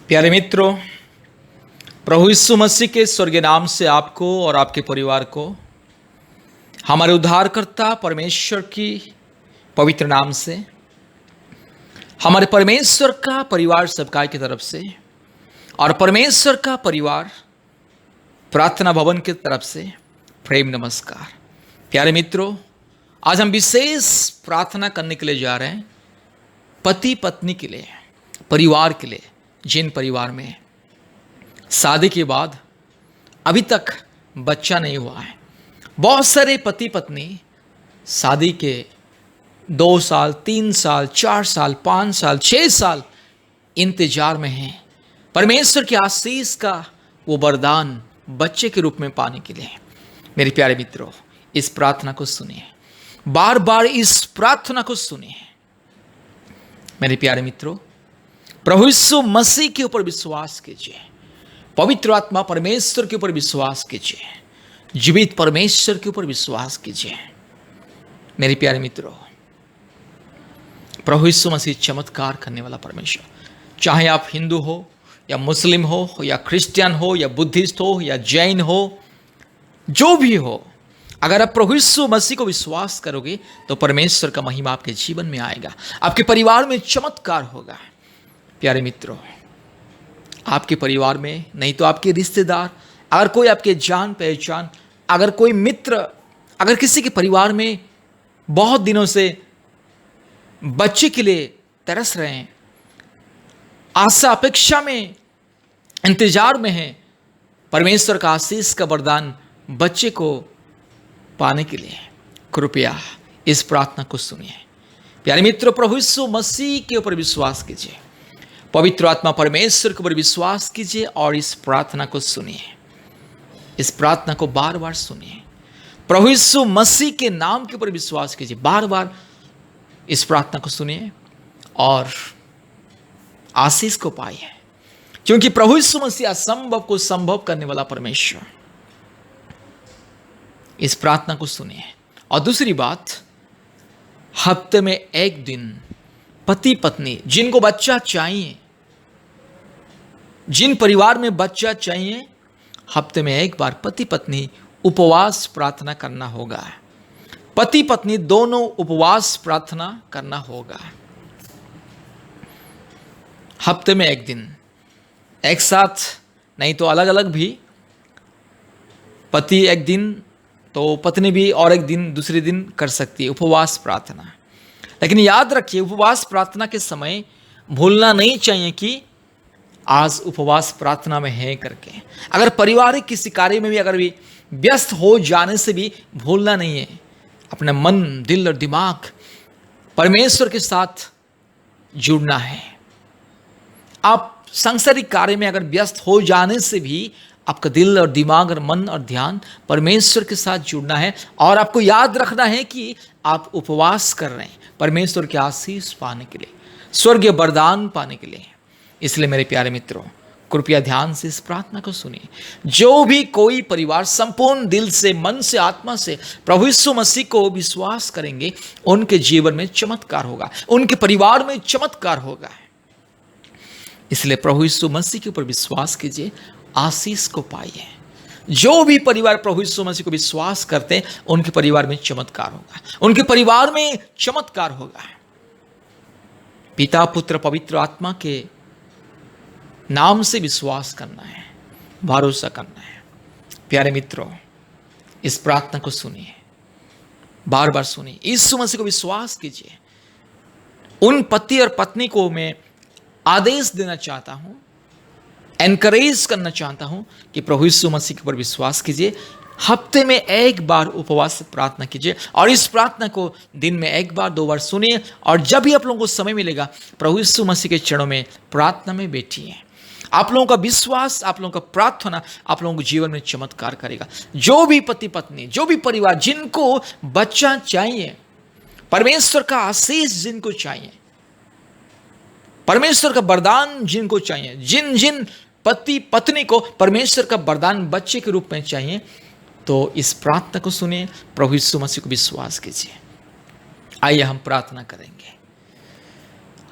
प्यारे मित्रों, प्रभु यीशु मसीह के स्वर्गीय नाम से आपको और आपके परिवार को हमारे उद्धारकर्ता परमेश्वर की पवित्र नाम से, हमारे परमेश्वर का परिवार सबका की तरफ से और परमेश्वर का परिवार प्रार्थना भवन की तरफ से प्रेम नमस्कार। प्यारे मित्रों, आज हम विशेष प्रार्थना करने के लिए जा रहे हैं पति पत्नी के लिए, परिवार के लिए। जिन परिवार में शादी के बाद अभी तक बच्चा नहीं हुआ है, बहुत सारे पति पत्नी शादी के 2 साल, 3 साल, 4 साल, 5 साल, 6 साल इंतजार में हैं परमेश्वर की आशीष का वो वरदान बच्चे के रूप में पाने के लिए। मेरे प्यारे मित्रों, इस प्रार्थना को सुनिए, बार बार इस प्रार्थना को सुनिए। मेरे प्यारे मित्रों, प्रभु यीशु मसीह के ऊपर विश्वास कीजिए, पवित्र आत्मा परमेश्वर के ऊपर विश्वास कीजिए, जीवित परमेश्वर के ऊपर विश्वास कीजिए। मेरे प्यारे मित्रों, प्रभु यीशु मसीह चमत्कार करने वाला परमेश्वर, चाहे आप हिंदू हो या मुस्लिम हो या क्रिश्चियन हो या बुद्धिस्ट हो या जैन हो, जो भी हो, अगर आप प्रभु यीशु मसीह को विश्वास करोगे तो परमेश्वर का महिमा आपके जीवन में आएगा, आपके परिवार में चमत्कार होगा। प्यारे मित्रों, आपके परिवार में नहीं तो आपके रिश्तेदार, अगर कोई आपके जान पहचान, अगर कोई मित्र, अगर किसी के परिवार में बहुत दिनों से बच्चे के लिए तरस रहे हैं, आशा अपेक्षा में इंतजार में हैं परमेश्वर का आशीष का वरदान बच्चे को पाने के लिए, कृपया इस प्रार्थना को सुनिए। प्यारे मित्रों, प्रभु यीशु मसीह के ऊपर विश्वास कीजिए, पवित्र आत्मा परमेश्वर के ऊपर विश्वास कीजिए और इस प्रार्थना को सुनिए। इस प्रार्थना को बार बार सुनिए, प्रभु यीशु मसीह के नाम के ऊपर विश्वास कीजिए, बार बार इस प्रार्थना को सुनिए और आशीष को पाइए, क्योंकि प्रभु यीशु मसीह असंभव को संभव करने वाला परमेश्वर। इस प्रार्थना को सुनिए। और दूसरी बात, हफ्ते में एक दिन पति पत्नी जिनको बच्चा चाहिए, जिन परिवार में बच्चा चाहिए, हफ्ते में एक बार पति पत्नी उपवास प्रार्थना करना होगा। पति पत्नी दोनों उपवास प्रार्थना करना होगा। हफ्ते में एक दिन, एक साथ नहीं तो अलग अलग भी, पति एक दिन तो पत्नी भी और एक दिन दूसरे दिन कर सकती है उपवास प्रार्थना। लेकिन याद रखिए, उपवास प्रार्थना के समय भूलना नहीं चाहिए कि आज उपवास प्रार्थना में है करके। अगर पारिवारिक किसी कार्य में भी अगर भी व्यस्त हो जाने से भी भूलना नहीं है अपने मन, दिल और दिमाग परमेश्वर के साथ जुड़ना है। आप सांसारिक कार्य में अगर व्यस्त हो जाने से भी आपका दिल और दिमाग और मन और ध्यान परमेश्वर के साथ जुड़ना है और आपको याद रखना है कि आप उपवास कर रहे हैं परमेश्वर के आशीष पाने के लिए, स्वर्गीय वरदान पाने के लिए। इसलिए मेरे प्यारे मित्रों, कृपया ध्यान से इस प्रार्थना को सुनिए। जो भी कोई परिवार संपूर्ण दिल से, मन से, आत्मा से प्रभु यीशु मसीह को विश्वास करेंगे, उनके जीवन में चमत्कार होगा, उनके परिवार में चमत्कार होगा। इसलिए प्रभु यीशु मसीह के ऊपर विश्वास कीजिए, आशीष को पाइए। जो भी परिवार प्रभु यीशु मसीह को विश्वास करते हैं, उनके परिवार में चमत्कार होगा, उनके परिवार में चमत्कार होगा। पिता, पुत्र, पवित्र आत्मा के नाम से विश्वास करना है, भरोसा करना है। प्यारे मित्रों, इस प्रार्थना को सुनिए, बार बार सुनिए, यीशु मसीह को विश्वास कीजिए। उन पति और पत्नी को मैं आदेश देना चाहता हूं, एनकरेज करना चाहता हूं कि प्रभु यीशु मसीह के ऊपर विश्वास कीजिए, हफ्ते में एक बार उपवास प्रार्थना कीजिए और इस प्रार्थना को दिन में एक बार, 2 बार सुनिए। और जब भी आप लोगों को समय मिलेगा, प्रभु यीशु मसीह के चरणों में प्रार्थना में बैठिए। आप लोगों का विश्वास, आप लोगों का प्रार्थना आप लोगों को जीवन में चमत्कार करेगा। जो भी पति पत्नी, जो भी परिवार जिनको बच्चा चाहिए, परमेश्वर का आशीष जिनको चाहिए, परमेश्वर का वरदान जिनको चाहिए, जिन जिन पति पत्नी को परमेश्वर का वरदान बच्चे के रूप में चाहिए, तो इस प्रार्थना को सुनिए, प्रभु यीशु मसीह को विश्वास कीजिए। आइए हम प्रार्थना करेंगे।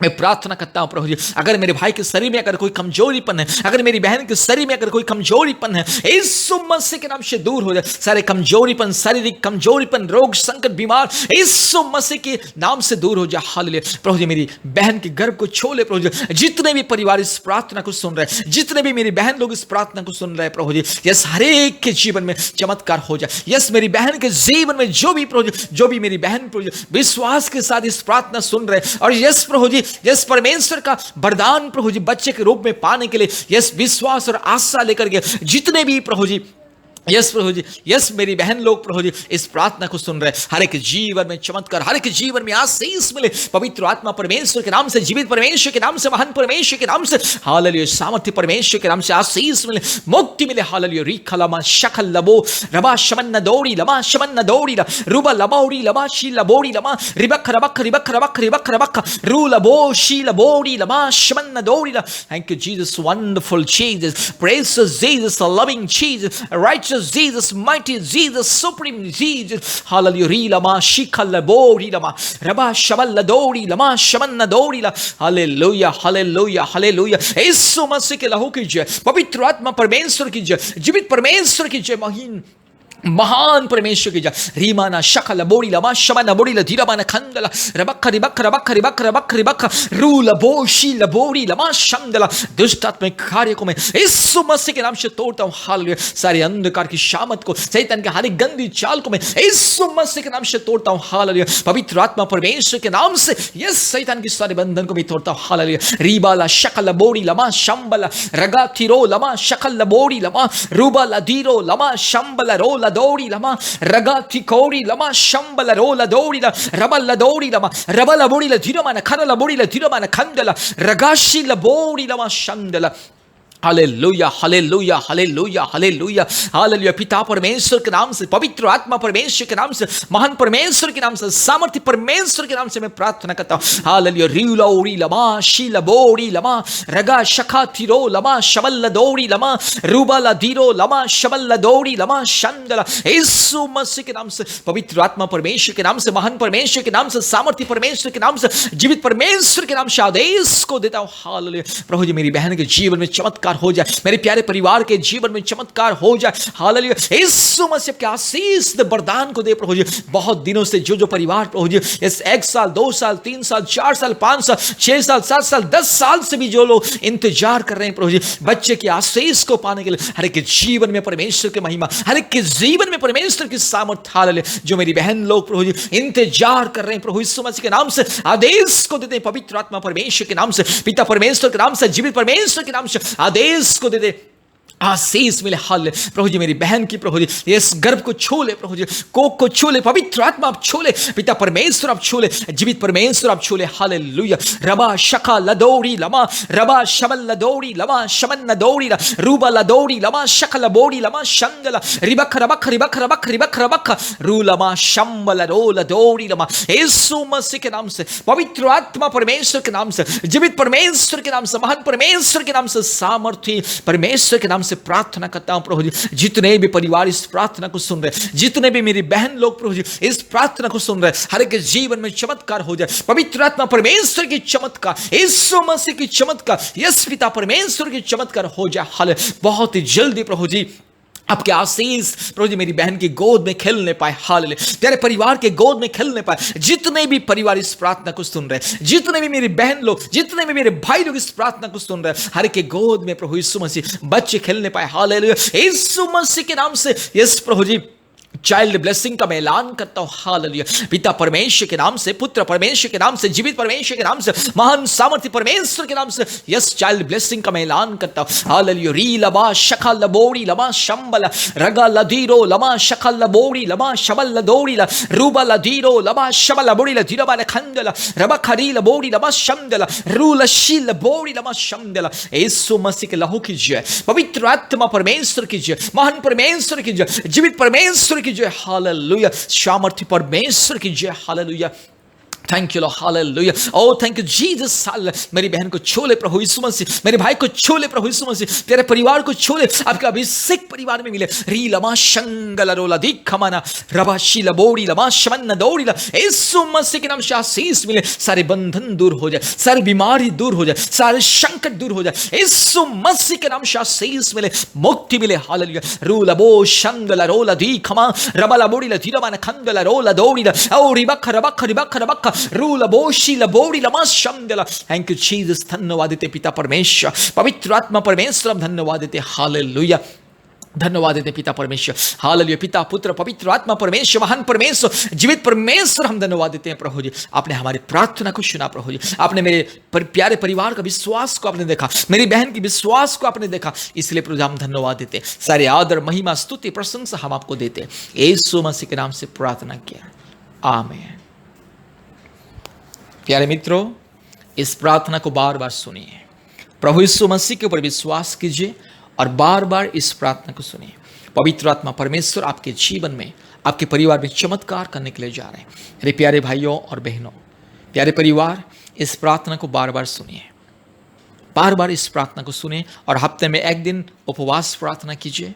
मैं प्रार्थना करता हूं प्रभु जी, अगर मेरे भाई के शरीर में अगर कोई कमजोरीपन है, अगर मेरी बहन के शरीर में अगर कोई कमजोरीपन है, यीशु मसीह के नाम से दूर हो जाए सारे कमजोरीपन, शारीरिक कमजोरीपन, रोग संकट, बीमार, यीशु मसीह के नाम से दूर हो जाए। हालेलुया। प्रभु जी मेरी बहन के गर्भ को छू ले प्रभु जी। जितने भी परिवार इस प्रार्थना को सुन रहे हैं, जितने भी मेरी बहन लोग इस प्रार्थना को सुन रहे हैं प्रभु जी, यस हर एक के जीवन में चमत्कार हो जाए। यस मेरी बहन के जीवन में जो भी प्रभु जी, जो भी मेरी बहन प्रभु जी विश्वास के साथ इस प्रार्थना सुन रहे हैं, और यस प्रभु जी, यस परमेश्वर का वरदान प्रभु जी बच्चे के रूप में पाने के लिए यस विश्वास और आशा लेकर के जितने भी प्रभु जी, यस प्रभु जी, यस मेरी बहन लोग प्रभु जी इस प्रार्थना को सुन रहे हैं, हर एक जीवन में चमत्कार, हर एक जीवन में आशीष मिले पवित्र आत्मा परमेश्वर के नाम से, जीवित परमेश्वर के नाम से, महान परमेश्वर के नाम से, हालेलुया। सामर्थ्य परमेश्वर के नाम से आशीष मिले, मुक्ति मिले। हालेलुया। रिखा लमा शकल लबो रबा शमन दौड़ी लमा शमन दौड़ी रुबा लबौड़ी लमा शी लबोड़ी लमा रिबक रबक रिबक रबक रिबक रबक रू लबो शी लबोड़ी लमा शमन दौड़ी। Thank you Jesus, wonderful Jesus, precious Jesus, loving Jesus, right Jesus, mighty Jesus, supreme Jesus. Hallelujah. Lama shikala bori lama raba shaballa dori lama shamanna dori la. Hallelujah, hallelujah, hallelujah. यीशु मसीह के लहू की जय, पवित्र आत्मा परमेश्वर की जय, जीवित परमेश्वर की जय, महान परमेश्वर की जय। रीमाना शकल बोड़ी लमा शमन बोड़ी लधीरमाना खंडला रबक रिबक रबक रिबक रबक रिबक रूल बोशी लबोड़ी लमा शमदला। दुष्ट आत्मिक कार्य को मैं यीशु मसीह के नाम से तोड़ता हूं। हालेलुया। सारे अंधकार की शामत को, शैतान के हर गंदी चाल को मैं यीशु मसीह के नाम से तोड़ता हूं। हालेलुया। पवित्र आत्मा परमेश्वर के नाम से यस शैतान की सारे बंधन को मैं तोड़ता हूं। हालेलुया। रीबाला शकल बोड़ी लमा शंबला रगा थिरो लमा शकल बोड़ी लमा रूबा लधीरो लमा शंबला रोल दौड़ी लमा रगा थिकोड़ी लमा शंबल रोला दौड़ी ला रबल दौड़ी लमा रबल बोड़ी ला धीरो माना खरल बोड़ी ला धीरो माना खंडला रगाशी ला बोड़ी लमा शंडला। Hallelujah, hallelujah, hallelujah, hallelujah, hallelujah. पिता परमेश्वर के नाम से, पवित्र आत्मा परमेश्वर के नाम से, महान परमेश्वर के नाम से, सामर्थ्य परमेश्वर के नाम से मैं प्रार्थना करता हूं। हालेलुया। रीला ओरी लमा शीला बोरी लमा रगा शखा थिरो लमा शबल दौड़ी लमा रूबा धीरो लमा शबल दौड़ी लमा शंदला। यीशु मसीह के नाम से, पवित्र आत्मा परमेश्वर के नाम से, महान परमेश्वर के नाम से, सामर्थ्य परमेश्वर के नाम से, जीवित परमेश्वर के नाम से आदेश को देता हूं। हालेलुया। प्रभु जी मेरी बहन के जीवन में चमत्कार हो जाए, मेरे प्यारे परिवार के जीवन में चमत्कार हो जाए। हालेलुया। यीशु मसीह के आशीष दे, वरदान को दे प्रभु जी। बहुत दिनों से जो परिवार प्रभु जी इस 1 साल 2 साल 3 साल 4 साल 5 साल 6 साल 7 साल 10 साल से भी जो लोग इंतजार कर रहे हैं प्रभु जी बच्चे के आशीष को पाने के लिए, हर एक के जीवन में परमेश्वर की महिमा, हर एक के जीवन में परमेश्वर की सामर्थ। हालेलुया। जो मेरी बहन लोग प्रभु जी इंतजार कर रहे हैं प्रभु यीशु मसीह के नाम से आदेश को देते हैं, पवित्र आत्मा परमेश्वर के नाम से, पिता परमेश्वर के नाम से, जीवित परमेश्वर के नाम से आदेश को दे दे, आशीष मिले। हाल प्रभु जी मेरी बहन की प्रभु जी इस गर्भ को छू ले प्रभु जी, कोक को छू ले, पवित्र आत्मा आप छू ले, पिता परमेश्वर आप छू ले, जीवित परमेश्वर आप छू ले। हालेलुया। रबा शका लदौड़ी लमा रबा शबल लदौड़ी लमा शमन लदौड़ी रूबा लदौड़ी लमा शकल बोड़ी लमा शंगला रिबक रबक रिबक रबक रिबक रबक रू लमा शंबल रोल दौड़ी लमा। यीशु मसीह के नाम से, पवित्र आत्मा परमेश्वर के नाम से, जीवित परमेश्वर के नाम से, महान परमेश्वर के नाम से, सामर्थ्य परमेश्वर के नाम से प्रार्थना करता हूं प्रभु जी। जितने भी परिवार इस प्रार्थना को सुन रहे, जितने भी मेरी बहन लोग प्रभु जी इस प्रार्थना को सुन रहे, हर एक जीवन में चमत्कार हो जाए। पवित्र आत्मा परमेश्वर की चमत्कार, यीशु मसीह की चमत्कार, यस पिता परमेश्वर की चमत्कार हो जाए। हाल बहुत ही जल्दी प्रभु जी आपके आशीष प्रभु जी मेरी बहन की गोद में खेलने पाए। हालेलुया। तेरे परिवार के गोद में खेलने पाए। जितने भी परिवार इस प्रार्थना को सुन रहे, जितने भी मेरी बहन लोग, जितने भी मेरे भाई लोग इस प्रार्थना को सुन रहे, हर के गोद में प्रभु यीशु मसीह बच्चे खेलने पाए। हालेलुया। यीशु मसीह के नाम से यस प्रभु जी चाइल्ड ब्लेसिंग का मैं ऐलान करता हूं। हालेलुया। पिता परमेश्वर के नाम से, पुत्र परमेश्वर के नाम से, जीवित परमेश्वर के नाम से, महान सामर्थ्य परमेश्वर के नाम से यस चाइल्ड ब्लेसिंग का मैं ऐलान करता हूं। हालेलुया। री लबा शखा लबोड़ी लमा शंबल रगा लधीरो लमा शखा लबोड़ी लमा शबल लदोड़ी रूबा लधीरो लमा शबल लबोड़ी लधीरो बाले खंडला रबा खरी लबोड़ी लमा शंदला रू लशी लबोड़ी लमा शंदला। यीशु मसीह के लहू की जय, पवित्र आत्मा परमेश्वर की जय, महान परमेश्वर की जय, जीवित परमेश्वर की जय। हालेलुया। सामर्थ्य परमेश्वर की जय। Hallelujah. Thank you Lord, hallelujah. Oh thank you Jesus. मेरी बहन को छू ले प्रभु यीशु मसीह, मेरे भाई को छू ले प्रभु यीशु मसीह, तेरे परिवार को छू ले, आपका अभिषेक परिवार में मिले। री लमा शंगल रोला दिखमना रबा शीला बोड़ी लमा शमन दौड़ी ला, यीशु मसीह के नाम से आशीष मिले। सारे बंधन दूर हो जाए, सारी बीमारी दूर हो जाए, सारे संकट दूर हो जाए, यीशु मसीह के नाम से आशीष मिले, मुक्ति मिले। हालेलुया। रूला बो शंगल रोला दिखमा रबला बोड़ी ला धीरा माना खंगल रोला दौड़ी ला, ओ रिबख रबख रिबख रबख रूला बोशी ला बोड़ी लमा शंगला। Thank you Jesus. धन्यवाद देते पिता परमेश्वर, पवित्र आत्मा परमेश्वर, हम धन्यवाद देते। हालेलुया। धन्यवाद देते पिता परमेश्वर, हालेलुया। पिता पुत्र पवित्र आत्मा परमेश्वर, महान परमेश्वर, जीवित परमेश्वर, हम धन्यवाद देते हैं प्रभु जी। आपने हमारी प्रार्थना को सुना प्रभु जी, आपने मेरे प्यारे परिवार का विश्वास को आपने देखा, मेरी बहन की विश्वास को आपने देखा, इसलिए प्रभु हम धन्यवाद देते। सारे आदर महिमा स्तुति प्रशंसा हम आपको देते, यीशु मसीह के नाम से प्रार्थना किया, आमीन। प्यारे मित्रों, इस प्रार्थना को बार बार सुनिए, प्रभु यीशु मसीह के ऊपर विश्वास कीजिए और बार बार इस प्रार्थना को सुनिए। पवित्र आत्मा परमेश्वर आपके जीवन में, आपके परिवार में चमत्कार करने के लिए जा रहे हैं। मेरे प्यारे भाइयों और बहनों, प्यारे परिवार, इस प्रार्थना को बार बार सुनिए, बार बार इस प्रार्थना को सुनिए और हफ्ते में एक दिन उपवास प्रार्थना कीजिए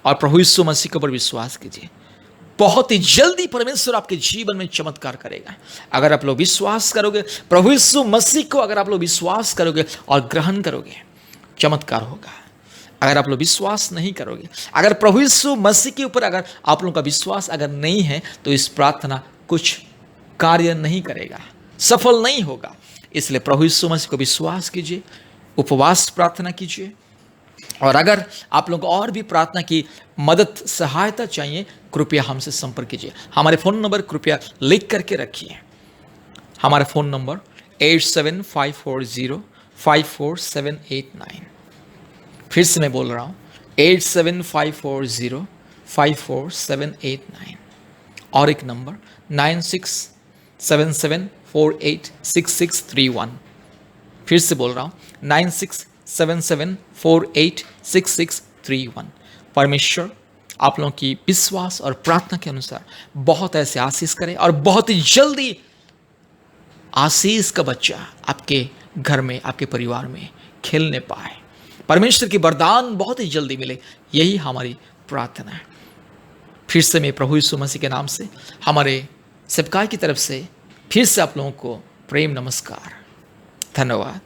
और प्रभु यीशु मसीह के ऊपर विश्वास कीजिए। बहुत ही जल्दी परमेश्वर आपके जीवन में चमत्कार करेगा। अगर आप लोग विश्वास करोगे, प्रभु यीशु मसीह को अगर आप लोग विश्वास करोगे और ग्रहण करोगे, चमत्कार होगा। अगर आप लोग विश्वास नहीं करोगे, अगर प्रभु यीशु मसीह के ऊपर अगर आप लोगों का विश्वास अगर नहीं है, तो इस प्रार्थना कुछ कार्य नहीं करेगा, सफल नहीं होगा। इसलिए प्रभु यीशु मसीह को विश्वास कीजिए, उपवास प्रार्थना कीजिए। और अगर आप लोगों को और भी प्रार्थना की मदद सहायता चाहिए, कृपया हमसे संपर्क कीजिए। हमारे फ़ोन नंबर कृपया लिख करके रखिए। हमारा फ़ोन नंबर 8754054789। फिर से मैं बोल रहा हूँ, 8754054789। और एक नंबर 9677486631। फिर से बोल रहा हूँ, 9677486631। परमेश्वर आप लोगों की विश्वास और प्रार्थना के अनुसार बहुत ऐसे आशीष करें और बहुत ही जल्दी आशीष का बच्चा आपके घर में, आपके परिवार में खेलने पाए। परमेश्वर की वरदान बहुत ही जल्दी मिले, यही हमारी प्रार्थना है। फिर से मैं प्रभु यीशु मसीह के नाम से, हमारे सबका की तरफ से फिर से आप लोगों को प्रेम नमस्कार, धन्यवाद।